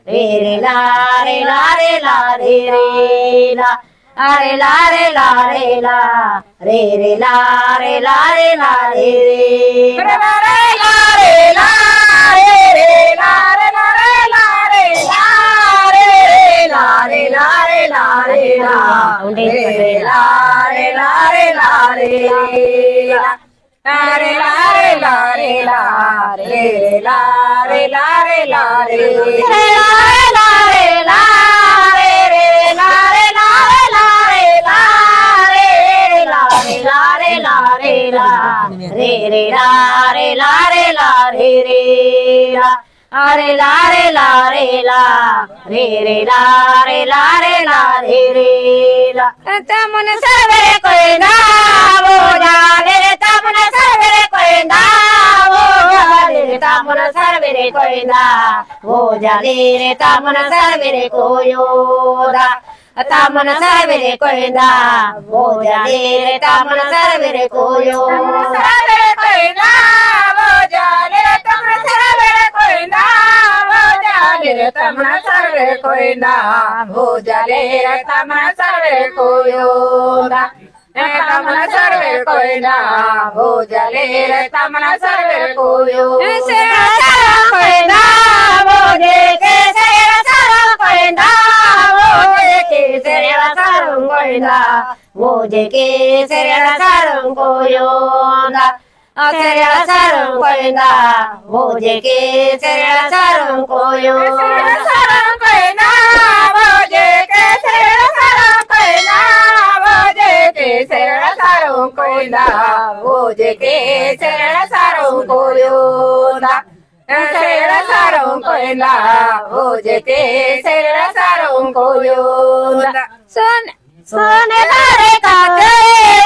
रे रे ला रे ला रे ला रे रे ला अरे ला रे ला रे ला रे रे ला रे ला रे ला रे रे ला रे ला रे ला रे रे ला रे ला रे ला रे ला रे ला रे ला रे ला रे ला रे ला रे ला रे ला रे ला रे ला रे ला रे रे ला रे ला रे ला रे रे ला रे ला रे रे ला रे ला रे ला रे ला रे ला रे ला रे ला रे रे ला रे ला रे ला रे रे ला अरे ला रे ला रे ला रे रे ला रे ला रे ला रे रे ला तमन सर्वरे कोई ना वो जाने रे तमन सर्वरे कोई ना वो जाने रे तमन सर्वरे कोई ना वो जाने रे तमन सर्वरे कोयोदा तमन सर्वरे कोई ना वो जाने रे तमन सर्वरे कोयो सर्वरे कोई ना वो जाने रे तमन सर्वरे कोई ना वो जाने रे तमन सर्वरे कोई ना वो जाने रे तमन सर्वरे कोयोदा तमन सर्वे कोई ना वो जले रे तमन सर्वे कोयो कोई ना वो देखे सेरा सारा कोई ना वो देखे सेरा सारा कोई ना वो देखे सेरा सारा कोयो ना सेरा सारा कोई ना वो देखे सेरा सारा कोयो सारा कोई ना वो देखे सेरा सारा कोई ना सेरा सारों कोई ना वो जेके सेरा सारों कोयो ना सेरा सारों कोई ना वो जेके सेरा सारों कोयो ना सोने बारे कातरे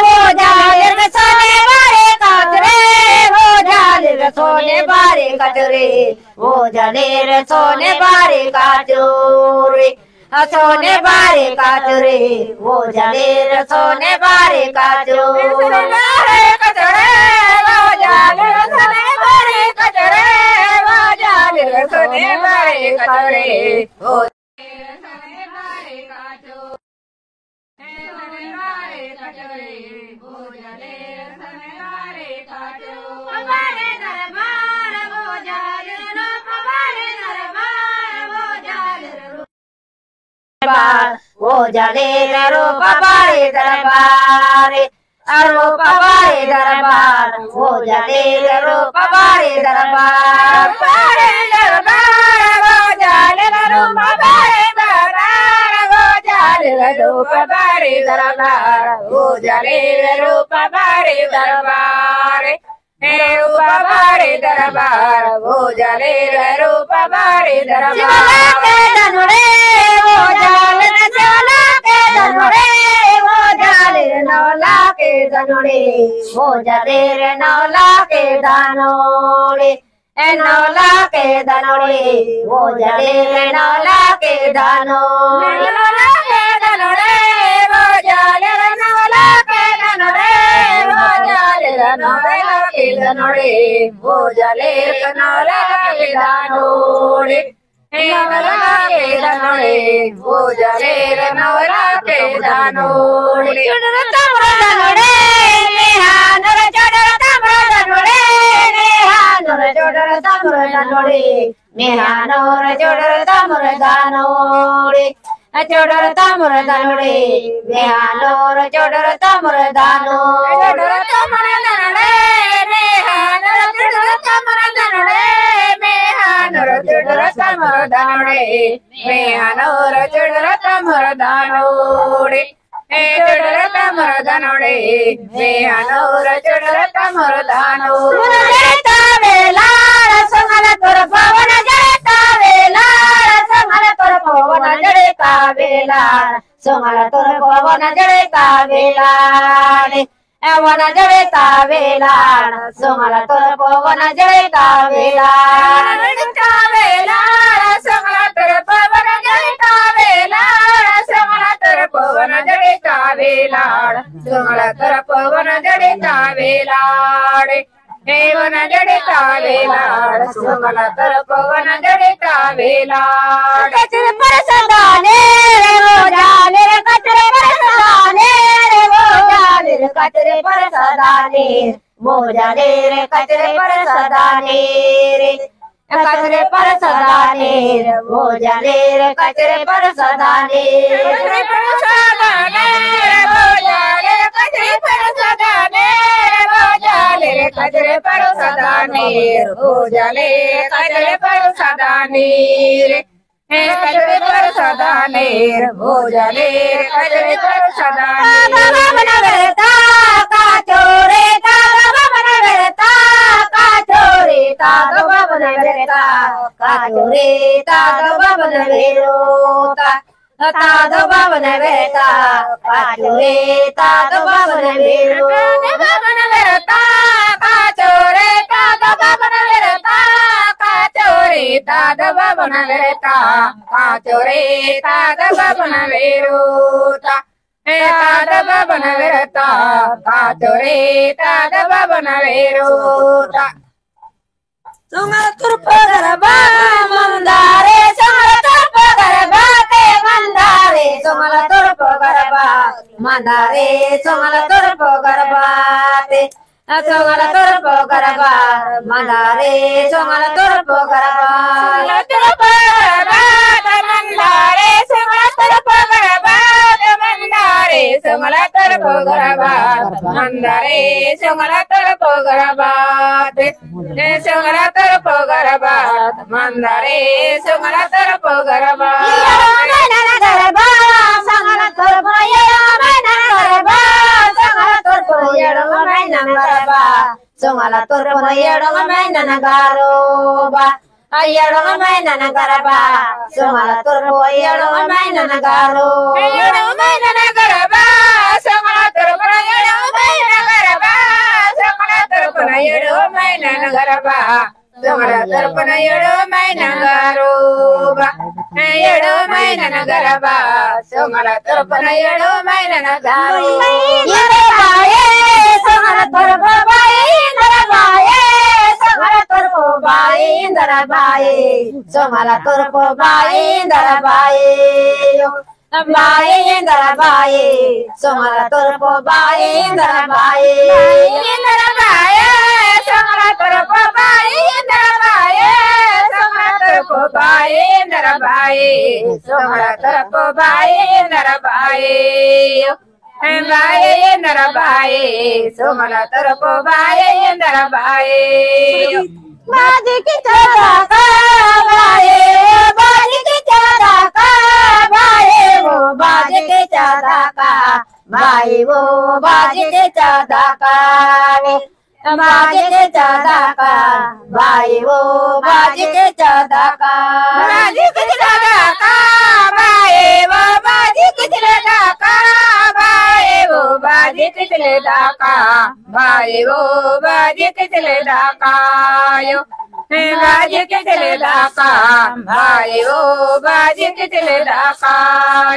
वो जाले रे सोने बारे कातरे वो जाले रे सोने बारे कातरे वो जाले रे सोने बारे कातरे सोने बारे काचरे वो जाले रे सोने बारे काचो सोने बारे कचरे वो जाले रे सोने बारे कचरे वो जाले रे सोने बारे कचरे वो सोने बारे काचो सोने बारे कचरे वो जाले रे सोने बारे काचो हमारे दरबार वो जाले रे हमारे दरबार वो जाले रे वो जले रूप बारे दरबार रूप बारे दरबार वो जले रूप बारे दरबार बारे दरबार वो जले रूप बारे दरबार वो जले रूप बारे दरबार वो जले रूप बारे दरबार रूप बारे दरबार वो जले रूप बारे दरबार वो जाले चला के धनुरे वो जाले नौला के धनुरे वो जाले रे नौला के धनुरे नौला के धनुरे वो जाले रे नौला के धनुरे नौला के धनुरे वो जाले रे नौला के धनुरे वो जाले रे नौला के धनुरे वो जाले रे नौला के धनुरे नवला के दानोरे वो जले रे नवला के दानोरे चुडर तमरा दानोरे नेहा नर चुडर तमरा दानोरे नेहा नर चुडर तमरा दानोरे नेहा नर चुडर तमरा दानोरे चुडर तमरा दानोरे नेहा नर चुडर तमरा दानोरे चुडर तमरा दानोरे नेहा नर चुडर तमरा दानोरे नर चुडर तमर दानोरे मेहनोर चुडर तमर दानोरे चुडर तमर दानोरे मेहनोर चुडर तमर दानोरे जड़ता वेला संगल तोर पवन जड़ता वेला संगल तोर पवन जड़ता वेला संगल तोर पवन जड़ता वेला वन जड़ता वेला संगल तोर पवन जड़ता वेला संगल तोर पवन जड़ता वेला संगल तोर पवन जड़ता वेला संगल तोर पवन जड़ता वेला हे one जडिता Vellard Somla तरप one जडिता Vellard कचरे पर सदाने रे वो जाने रे कचरे पर सदाने रे वो जाने रे कचरे पर सदाने वो जाने रे कचरे पर सदाने रे कचरे पर सदाने वो जाने रे कचरे पर सदाने कचरे पर सदाने वो जाने रे कचरे पर सदाने वो जाने रे कचरे पर सदाने वो जाने कचरे पर सदाने रे कचरे पर सदाने वो जाने कचरे पर सदाने बन बेटा का चोरे का बन बेटा का चोरे का बन बेटा का चोरे का बन बेरोता तादो बाबन बेटा काचोरे तादो बाबन बेरो बाबन बेटा काचोरे तादो बाबन बेटा काचोरे तादो बाबन बेटा काचोरे तादो बाबन बेरोता तादो बाबन बेटा काचोरे तादो बाबन बेरोता सुंगल तुरप गरबा मंदारे सुंगल तुरप गरबा ते मंदारे सुंगल तुरप गरबा मंदारे सुंगल तुरप गरबा ते सुंगल तुरप गरबा मंदारे सुंगल तुरप गरबा तुरप गरबा मंदारे सुंगल तुरप गरबा मंदारे सुंगल तुरप गरबा मंदारे सुंगल तुरप गरबा सुंगल तुरप गरबा मंदारे सुंगल तुरप गरबा गरबा संगल तुरप गरबा संगल तुरप गरबा संगल तुरप garba Ayaro maina na garaba, somala turbo ayaro maina na garo. Ayaro maina na garaba, somala turbo ayaro maina na garaba, somala turbo ayaro maina na garaba, somala turbo ayaro maina na garoba. Ayaro maina na garaba, somala turbo ayaro maina na garo. Yere baye, somala turbo baye na baye, somala turbo baye na baye, somala turbo baye na baye. Baye na baye, somala turbo baye na baye. Indra baye, somala turbo baye na baye, somala turbo baye na baye, somala turbo baye na baye. Baye na baye, somala turbo baye na baye. बाजी की चरा का बाये, बाजी की चरा का बाये, वो बाजी की चरा का बाये, वो बाजी की चरा का बाजी की चरा का बाये, वो बाजी की चरा का बाजी की चरा का बाये, वो बाजी की चरा का बाये, वो बाजी की चरा का बाये, वो बाजी की चरा का यो बाजी की चरा का बाये, वो बाजी की चरा का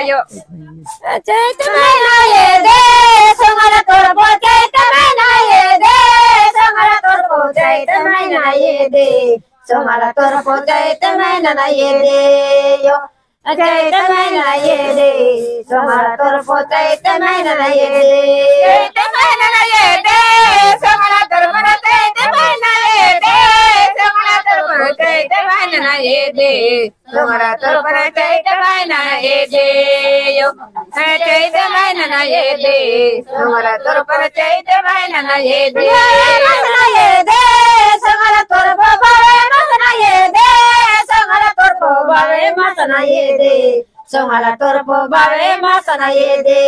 यो चैत महीना ये दे संगल तुरपो चैत महीना ये दे संगल तुरपो चैत महीना ये दे संगल तुरपो चैत महीना ये दे यो चैत महीना ये दे संगल तुरपो चैत महीना ये दे चैत महीना ये दे संगल तुरपो चैत महीना ये दे संगल तुरपो चैत महीना ये दे संगल तुरपो चैत महीना ये दे यो चैत महीना ये दे संगल तुरपो चैत महीना ये दे मसना ये दे संगल तुरपो बावे मसना ये दे संगल तुरपो बावे मसना ये दे संगल तुरपो बावे मसना ये दे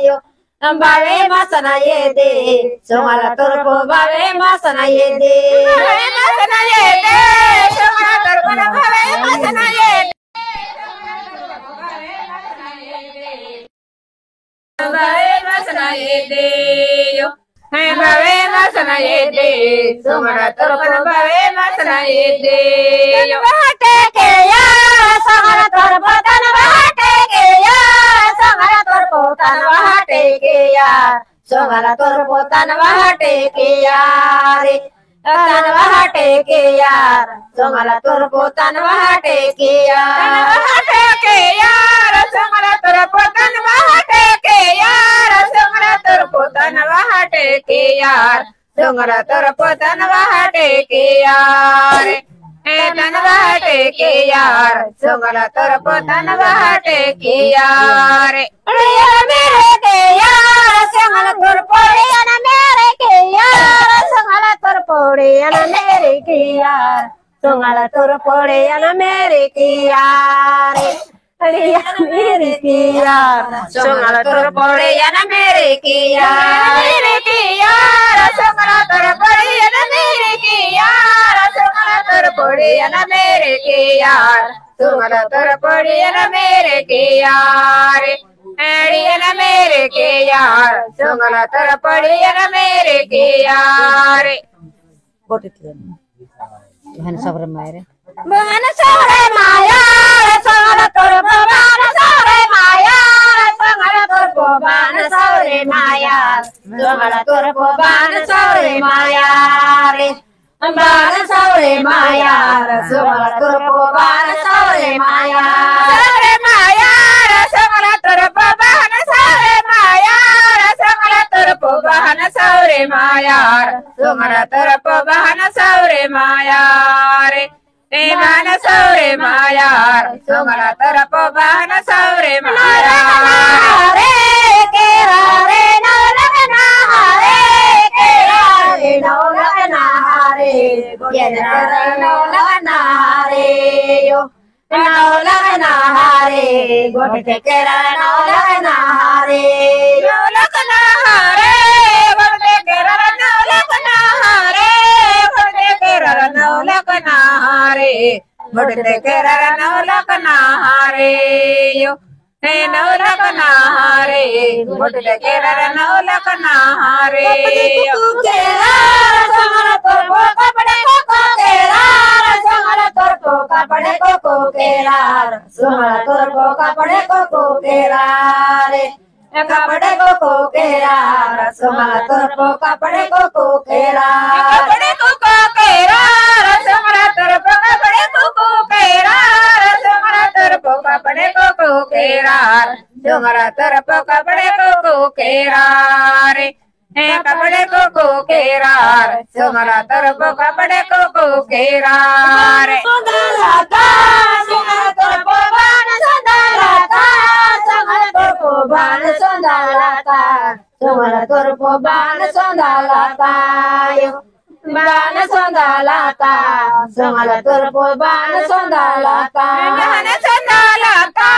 यो बावे मसना ये दे संगल तुरपो बावे मसना ये दे मसना ये दे संगल तुरपो बावे मसना ये दे बावे मसना ये दे यो बावे मसना ये दे संगल तुरपो बावे मसना ये दे यो बहटे के या संगल तुरपो तन बहटे के या संगल तुरपो तन बहटे के या संगल तुरपो तन बहटे के या रे तनवा टेके यार सोंगला तोर को तनवा टेके यार टेके यार सोंगला तोर को तनवा टेके यार सोंगला तोर को तनवा टेके यार सोंगला तोर को तनवा टेके यार तनवा टेके यार सोंगला तोर को तनवा टेके यार मेरे के यार सोंगला तोर पोड़े ना मेरे के यार सोंगला तोर पोड़े ना मेरे के यार सोंगला तोर पोड़े ना मेरे के यार मेरे के यार सोंगला तोर पोड़े ना मेरे के यार मेरे के यार सोंगला तोर पोड़े ना मेरे के यार सोंगला तोर पोड़े ना मेरे के यार सोंगला तोर पोड़े ना मेरे के यार ना मेरे के यार सोंगला तोर पोड़े ना मेरे के यार बहन सौरे माया सोंगला तोर बहन सौरे माया सोंगला तोर बहन सौरे माया सोंगला तोर बहन सौरे माया रे बहन सौरे माया सोंगला तोर बहन सौरे माया सौरे माया सोंगला तोर बहन सौरे माया सोंगला तोर बहन सौरे माया सोंगला तोर बहन सौरे माया रे बहन सौरे माया सोंगला तोर बहन सौरे माया रे केरा रे नौ लगना रे केरा रे नौ लगना रे केरा नौ लगना रे यो नौ लगना रे गोटे केरा नौ लगना रे नौ लगना रे गोटे केरा नौ लगना रे गोटे केरा नौ लगना रे गोटे केरा नौ लगना रे यो नौ लगना रे गोटे केरा नौ लगना रे केरा सोंगला तोर को कपड़े को केरा सोंगला तोर को कपड़े को केरा सोंगला तोर को कपड़े को केरा रे कपड़े को केरा सोंगला तोर को कपड़े को केरा कपड़े को केरा सोंगला तोर को कपड़े को केरा सोंगला तोर को कपड़े को केरा सोंगला तोर को कपड़े को केरा रे कपड़े को केरा सोंगला तोर को कपड़े को केरा रे संदालाता सोंगला तोर को बाण संदालाता सोंगला तोर को बाण संदालाता सोंगला तोर को बाण संदालाता यो बाण संदालाता सोंगला तोर को बाण संदालाता बहन संदालाता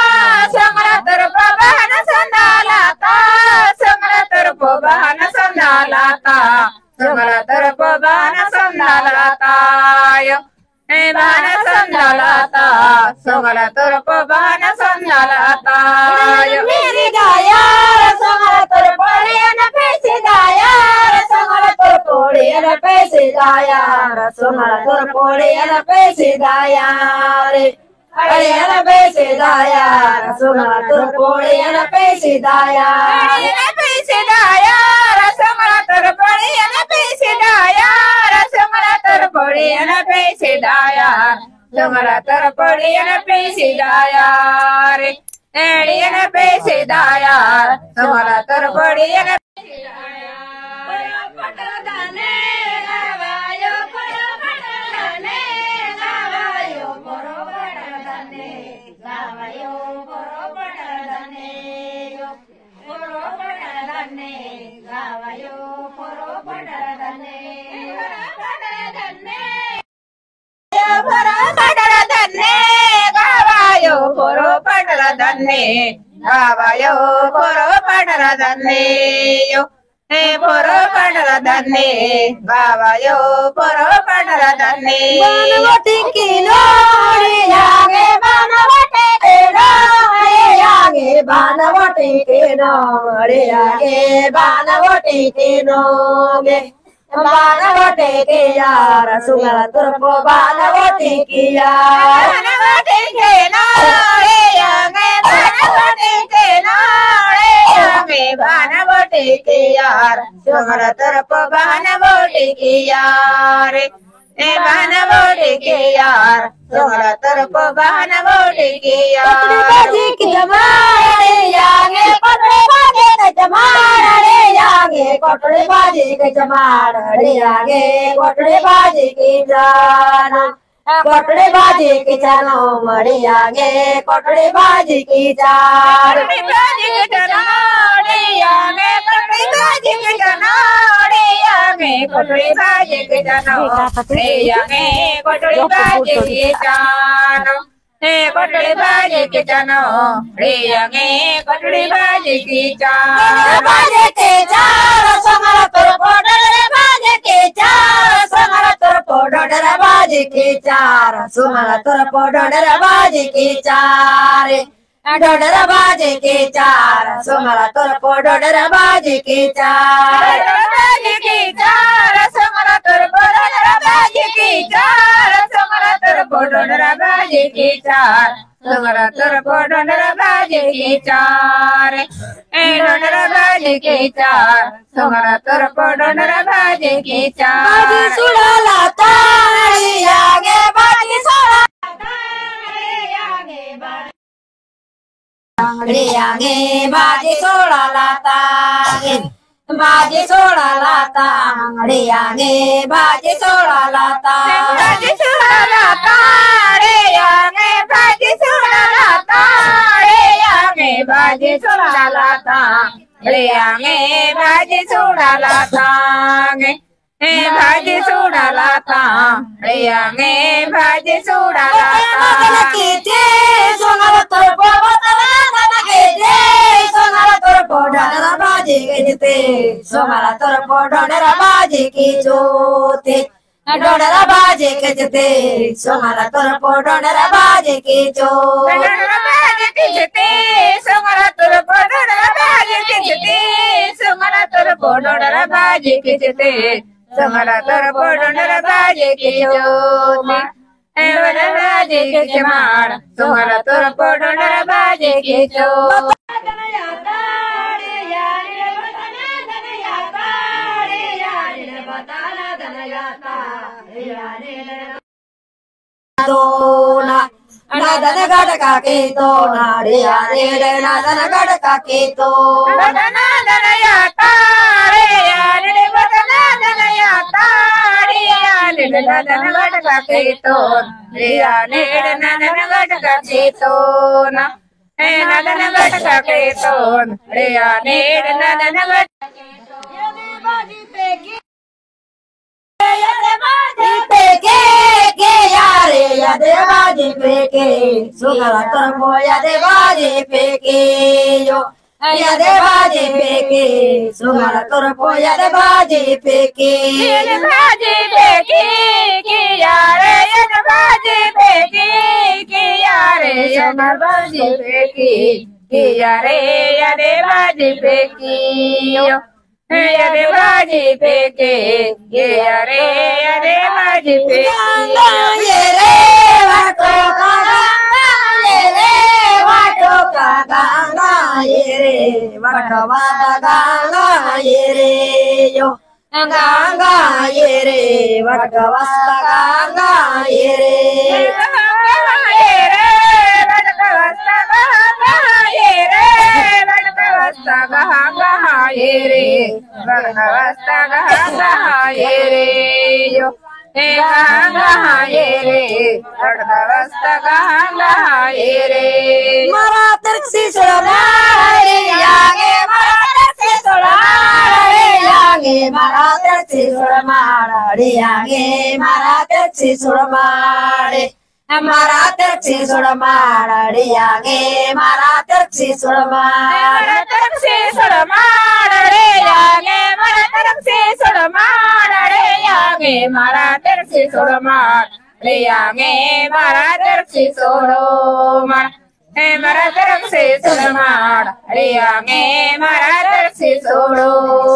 सोंगला तोर को बहन संदालाता सोंगला तोर को बहन संदालाता सोंगला तोर को बहन संदालाता यो बहन संदालाता सोंगला तोर को बहन संदालाता यो मेरी गाया सोंगला तोर पोड़े न पैसे गाया सोंगला तोर पोड़े न पैसे गाया सोंगला तोर पोड़े न पैसे गाया रे अरे न पैसे गाया सोंगला तोर पोड़े न पैसे गाया पैसे दाया सोंगला तोर पोड़े न पैसे दाया सोंगला तोर पोड़े न पैसे दाया सोंगला तोर पोड़े न पैसे दाया रे न पैसे दाया सोंगला तोर पोड़े न गावायो पोरो पडल धन्ने गावायो पोरो पडल धन्ने यो पोरो पडल धन्ने गावायो पोरो पडल धन्ने बनवटी की लोड़ी आगे बनवटी के लोड़ी आगे बनवटी के लोड़ी आगे बनवटी के लोगे बनवटी के यार सुंगला तोर को बनवटी की यार बनवटी के नारे आगे बनवटी के नारे आगे बनवटी बोटे के यार सोहरा तरफ बहन बोटे के यार बहन बोटे के यार सोहरा तरफ बहन बोटे के यार बाजी की जमारे यागे कोटड़े बाजे के जमारे यागे कोटड़े बाजे के जमारे यागे कोटड़े बाजे की जाना कोटड़े बाजे के जानो मरे आगे कोटड़े बाजे की चार बाजे के जनाड़े यागे कोटड़े बाजे के जनाड़े यागे कोटड़े बाजे के जनाड़े यागे कोटड़े बाजे के जानो कोटड़े बाजे के जानो रे यागे कोटड़े बाजे की चार बाजे के चार समारा तोर कोटड़े बाजे के चार समारा तोर कोटड़े बाजे के चार समारा तोर कोटड़े बाजे के चार डोडरा बाजे के चार सोमरा तोर कोटड़े बाजे के चार बाजे के चार सोमरा तोर कोटड़े बाजे के चार सोमरा तोर कोटड़े बाजे के चार सोमरा तोर कोटड़े बाजे के चार डोडरा बाजे के चार सोमरा तोर कोटड़े बाजे के चार बाजी सुड़ा लाता आगे बाजी सुड़ा आगे बाजी सोड़ा लाता बाजी सोड़ा लाता आगे बाजी सोड़ा लाता बाजी सोड़ा लाता रे आगे बाजी सोड़ा लाता रे आगे बाजी सोड़ा लाता रे आगे बाजी सोड़ा लाता भाजी सोड़ा लाता रे आगे भाजी सोड़ा लाता सोनारा तोर सोनारा बाजी के जते सोनारा तोर डोडरा बाजी की जोते डोडरा बाजी के जते सोनारा तोर डोडरा बाजी की जोते बाजी के जते सोनारा तोर डोडरा बाजी के जते सोनारा तोर डोडरा बाजी के जते सोनारा तोर डोडरा बाजी के जोते बाजे के चमार सोहरा तोर डोडरा बाजे के जोते नादन गड़का के तो नारे रे नादन गड़का के तो नादन याता रे यार रे नादन याता रे यार रे नादन गड़का के तो रे यार रे नादन गड़का के तो ना नादन गड़का के तो रे यार रे नादन गड़का यादे बाजे फेंके सुगला तरफो यादे बाजे फेंके यो यादे बाजे फेंके सुगला तरफो यादे बाजे फेंके बाजे फेंके के यार याद बाजे फेंके के यार याद बाजे फेंके के यार यादे बाजे फेंके यो यादे बाजे फेंके के यार यादे बाजे फेंके ये रे वाटो का गांगा ये रे वाटो गांगा ये रे यो गांगा ये रे वाटो गांगा ये रे मरा तरक्सी सोड़ारे यागे मरा तरक्सी सोड़ारे यागे मरा तरक्सी सोड़ारे यागे मरा तरक्सी सोड़ारे मरा तरक्सी सोड़ारे यागे मरा तरक्सी सोड़ारे तरक्सी सोड़ारे यागे मरा तरक्सी सोड़ारे यागे मरा तरक्सी सोड़ारे यागे मरा तरक्सी सोड़ो मरा तरक्सी सोड़ारे यागे मरा तरक्सी सोड़ो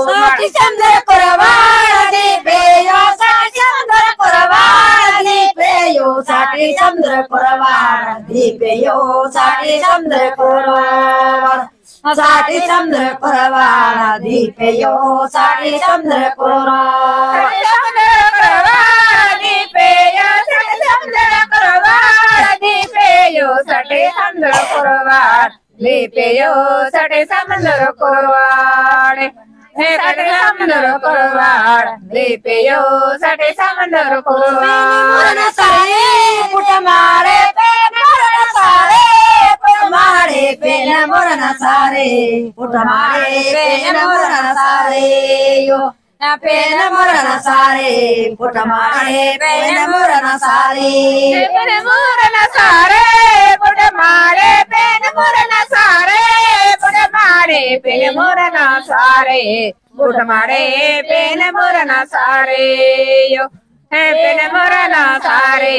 साथी चंद्र कुरवाड़ दीपे यो साथी चंद्र कुरवाड़ दीपे यो साथी चंद्र कुरवाड़ दीपे यो साथी चंद्र कुरवाड़ साठी समुद्र कुरवाडा दीपेयो साठी समुद्र कुरवाडा दीपेयो साठी समुद्र कुरवाडा दीपेयो साठी समुद्र कुरवाडा दीपेयो साठी समुद्र कुरवाडा हे साठी समुद्र कुरवाडा दीपेयो साठी समुद्र कुरवाडा सारे पुट मारे पेन मोरन सारे पुट मारे पेन मोरन सारे पुट मारे पेन मोरन सारे यो पेन मोरन सारे पुट मारे पेन मोरन सारे पेन मोरन सारे पुट मारे पेन मोरन सारे पुट मारे पेन मोरन सारे पुट मारे पेन मोरन सारे यो हे पेन मोरन सारे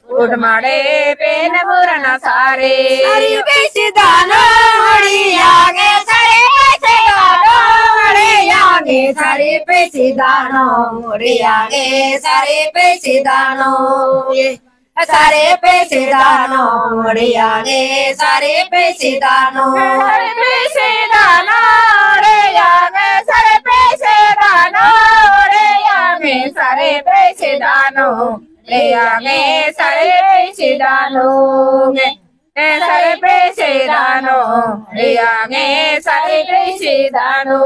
पुट मारे पेन मोरन सारे सारी पैसे दानो हड़ियागे सारे पैसे दानो हड़ियागे सारे पैसे दानो हड़ियागे सारे पैसे दानो सारे पैसे दानो हड़ियागे सारे पैसे दानो सारे पैसे दानो हड़ियागे सारे पैसे दानो हड़ियागे सारे पैसे दानो ले आगे सारे पैसे दानो सारे पैसे दानो ले आगे सारे पैसे दानो